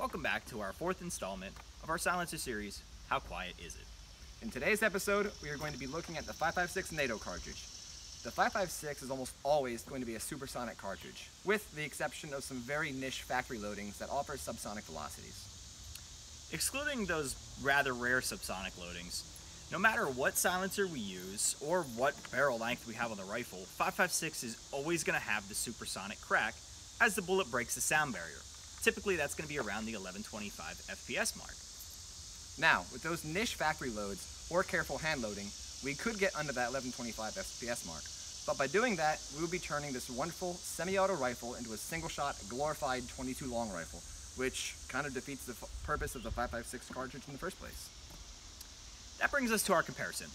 welcome back to our fourth installment of our silencer series, How Quiet Is It? In today's episode, we are going to be looking at the 5.56 NATO cartridge. The 5.56 is almost always going to be a supersonic cartridge, with the exception of some very niche factory loadings that offer subsonic velocities. Excluding those rather rare subsonic loadings, no matter what silencer we use or what barrel length we have on the rifle, 5.56 is always going to have the supersonic crack as the bullet breaks the sound barrier. Typically that's going to be around the 1125 FPS mark. Now, with those niche factory loads or careful hand loading, we could get under that 1125 FPS mark. But by doing that, we would be turning this wonderful semi-auto rifle into a single-shot, glorified 22 long rifle, which kind of defeats the purpose of the 5.56 cartridge in the first place. That brings us to our comparison.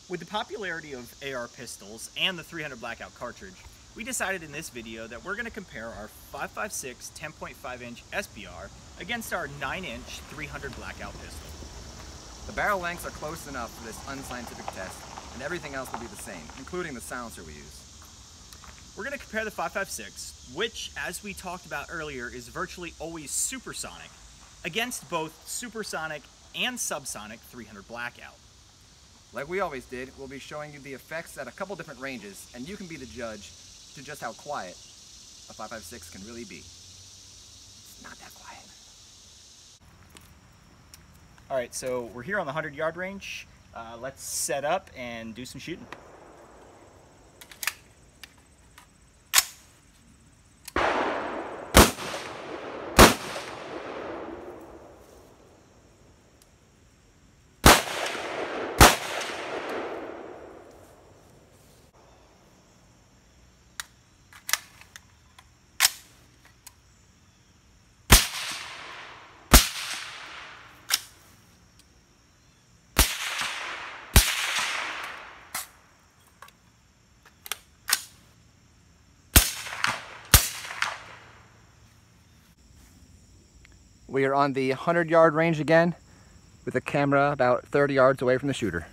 With the popularity of AR pistols and the 300 Blackout cartridge, we decided in this video that we're going to compare our 5.56 10.5-inch SBR against our 9-inch 300 Blackout pistol. The barrel lengths are close enough for this unscientific test, and everything else will be the same, including the silencer we use. We're going to compare the 5.56, which, as we talked about earlier, is virtually always supersonic, against both supersonic and subsonic 300 Blackout. Like we always did, we'll be showing you the effects at a couple different ranges, and you can be the judge to just how quiet a 5.56 can really be. It's not that quiet. Alright, so we're here on the 100-yard range. Let's set up and do some shooting. We are on the 100-yard range again, with the camera about 30 yards away from the shooter.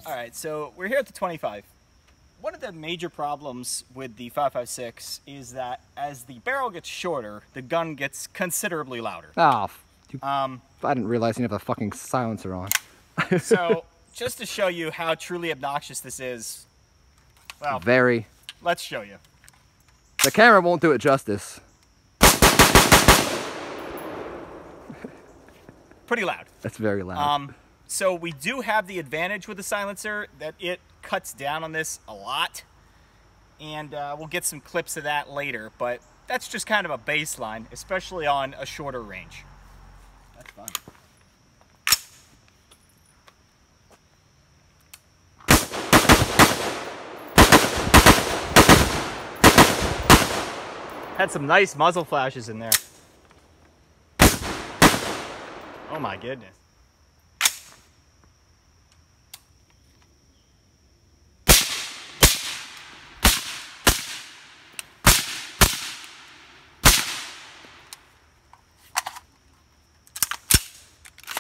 Alright, so we're here at the 25. One of the major problems with the 5.56 is that as the barrel gets shorter, the gun gets considerably louder. Oh, I didn't realize you have a fucking silencer on. So, just to show you how truly obnoxious this is, well, very. Let's show you. The camera won't do it justice. Pretty loud. That's very loud. So we do have the advantage with the silencer that it cuts down on this a lot, and we'll get some clips of that later, but that's just kind of a baseline, especially on a shorter range. That's fun. Had some nice muzzle flashes in there. Oh my goodness.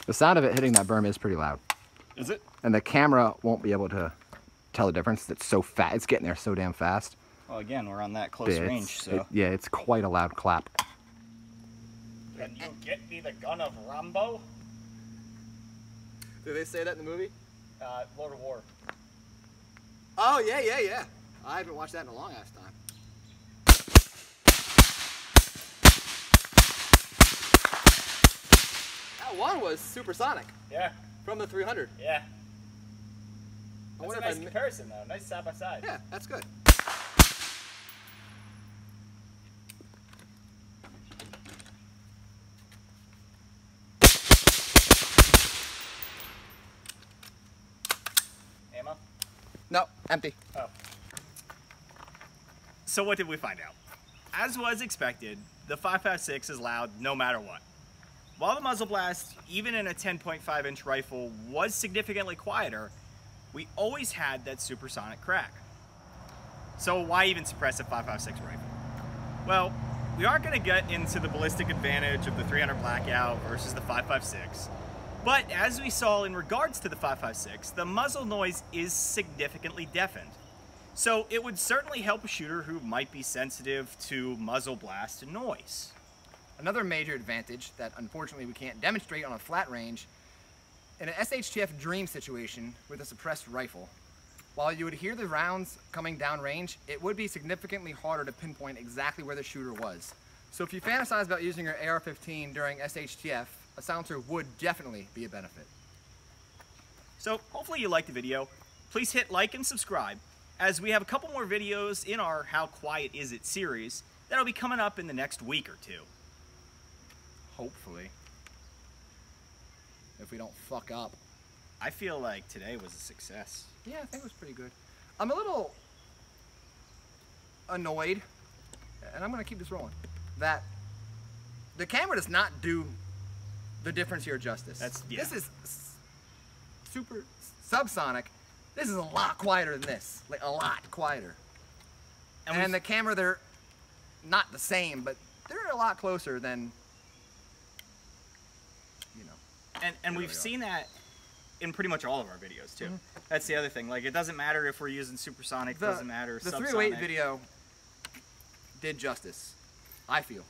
The sound of it hitting that berm is pretty loud. Is it? And the camera won't be able to tell the difference. It's so fast. It's getting there so damn fast. Well, again, we're on that close range, so. Yeah, it's quite a loud clap. Can you get me the gun of Rambo? Did they say that in the movie? Lord of War. Oh, yeah. I haven't watched that in a long ass time. That one was supersonic. Yeah. From the 300. Yeah. I That's wonder a if nice comparison, though. Nice side by side. Yeah, that's good. Ammo? No, empty. Oh. So what did we find out? As was expected, the 5.56 is loud no matter what. While the muzzle blast, even in a 10.5 inch rifle, was significantly quieter, we always had that supersonic crack. So why even suppress a 5.56 rifle? Well, we aren't going to get into the ballistic advantage of the 300 Blackout versus the 5.56, but as we saw in regards to the 5.56, the muzzle noise is significantly deafened. So it would certainly help a shooter who might be sensitive to muzzle blast noise. Another major advantage that unfortunately we can't demonstrate on a flat range, in an SHTF dream situation with a suppressed rifle, while you would hear the rounds coming down range, it would be significantly harder to pinpoint exactly where the shooter was. So if you fantasize about using your AR-15 during SHTF, a silencer would definitely be a benefit. So hopefully you liked the video. Please hit like and subscribe, as we have a couple more videos in our How Quiet Is It series that'll be coming up in the next week or two. Hopefully. If we don't fuck up. I feel like today was a success. Yeah, I think it was pretty good. I'm a little annoyed, and I'm gonna keep this rolling, that the camera does not do the difference here justice. Yeah. This is super subsonic. This is a lot quieter than this, like a lot quieter. And the camera, they're not the same, but they're a lot closer than, you know. And we've seen that in pretty much all of our videos too. That's the other thing. Like, it doesn't matter if we're using supersonic, doesn't matter The subsonic. 308 video did justice, I feel.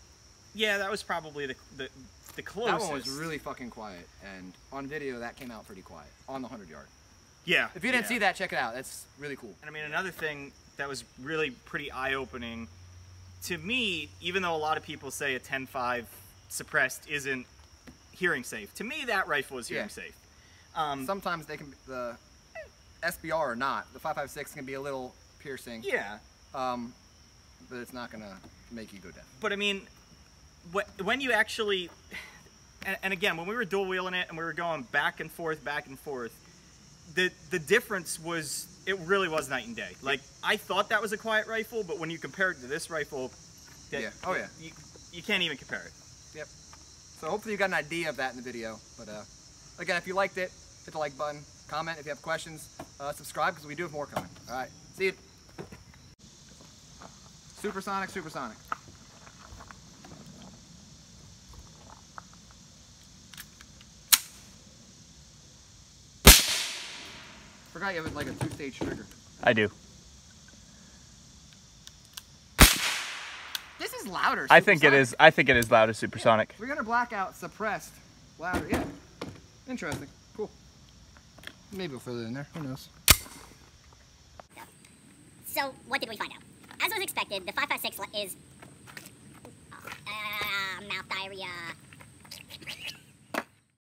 Yeah, that was probably the closest. That one was really fucking quiet, and on video that came out pretty quiet on the 100-yard. Yeah. If you didn't see that, check it out. That's really cool. And I mean, another thing that was really pretty eye-opening to me, even though a lot of people say a 10.5 suppressed isn't hearing safe, to me that rifle is hearing safe. Sometimes they can, the SBR or not, the 5.56 can be a little piercing. Yeah. But it's not gonna make you go deaf. But I mean, when you actually, and again, when we were dual wheeling it and we were going back and forth, the difference was, it really was night and day. Like, I thought that was a quiet rifle, but when you compare it to this rifle, you can't even compare it. Yep. So hopefully you got an idea of that in the video. But again, if you liked it, hit the like button, comment if you have questions, subscribe because we do have more coming. All right, see you. Supersonic, supersonic. Forgot you have like a 2-stage trigger. I do. This is louder. I think it is. I think it is louder supersonic. Yeah. 300 Blackout suppressed, louder. Yeah. Interesting. Cool. Maybe we'll fill it in there. Who knows? So what did we find out? As was expected, the 5.56 is mouth diarrhea.